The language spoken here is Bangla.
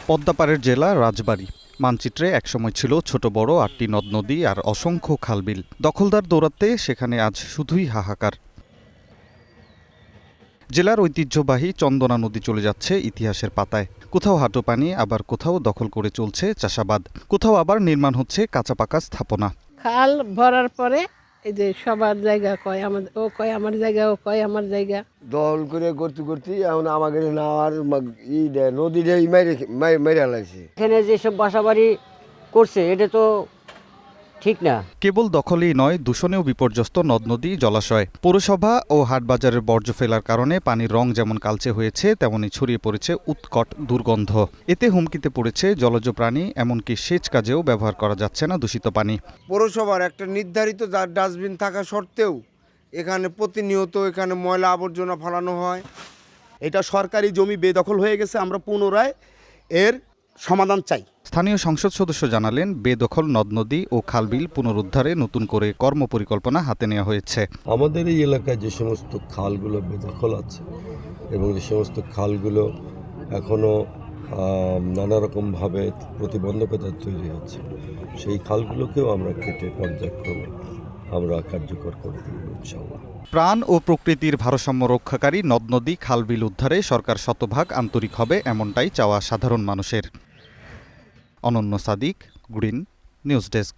পদ্মাপাড়ের জেলা রাজবাড়ী মানচিত্রে একসময় ছিল ছোট বড় ৮টি নদ নদী আর অসংখ্য খালবিল। দখলদার দৌরাত্মে সেখানে আজ শুধুই হাহাকার। জেলার ঐতিহ্যবাহী চন্দনা নদী চলে যাচ্ছে ইতিহাসের পাতায়। কোথাও হাঁটু পানি, আবার কোথাও দখল করে চলছে চাষাবাদ, কোথাও আবার নির্মাণ হচ্ছে কাঁচা পাকা স্থাপনা। খাল ভরার পরে এই যে সবার জায়গা কয় আমাদের, ও কয় আমার জায়গা, ও কয় আমার জায়গা। দল করে করতে করতে এখন আমাকে নেওয়ার নদীটা মেরে লাগছে। এখানে যেসব বাসাবাড়ি করছে এটা তো ঠিক না। কেবল দখলই নয়, দূষণেও বিপর্যস্ত নদ নদী, জলাশয়। পৌরসভা ও হাটবাজারের বর্জ্য ফেলার কারণে পানির রং যেমন কালচে হয়েছে, তেমনই ছড়িয়ে পড়েছে উৎকট দুর্গন্ধ। এতে হুমকিতে পড়েছে জলজ প্রাণী, এমনকি সেচ কাজেও ব্যবহার করা যাচ্ছে না দূষিত পানি। পৌরসভার একটা নির্ধারিত ডাস্টবিন থাকা সত্ত্বেও এখানে প্রতিনিয়ত এখানে ময়লা আবর্জনা ফেলানো হয়। এটা সরকারি জমি বেদখল হয়ে গেছে, আমরা পুনরায় এর সমাধান চাই। স্থানীয় সংসদ সদস্য জানালেন, বেদখল নদ নদী ও খালবিল পুনরুদ্ধারে নতুন করে কর্মপরিকল্পনা হাতে নেওয়া হয়েছে। আমাদের এই এলাকায় যে সমস্ত খালগুলো বেদখল আছে এবং যে সমস্ত খালগুলো এখনও নানা রকমভাবে প্রতিবন্ধকতা তৈরি হচ্ছে, সেই খালগুলোকেও আমরা কেটে পর্যায়ক্রমে আমরা কার্যকর করে তুলব ইনশাআল্লাহ। প্রাণ ও প্রকৃতির ভারসাম্য রক্ষাকারী নদ নদী খালবিল উদ্ধারে সরকার শতভাগ আন্তরিক হবে, এমনটাই চাওয়া সাধারণ মানুষের। অনন্য সাদিক, গ্রিন নিউজ ডেস্ক।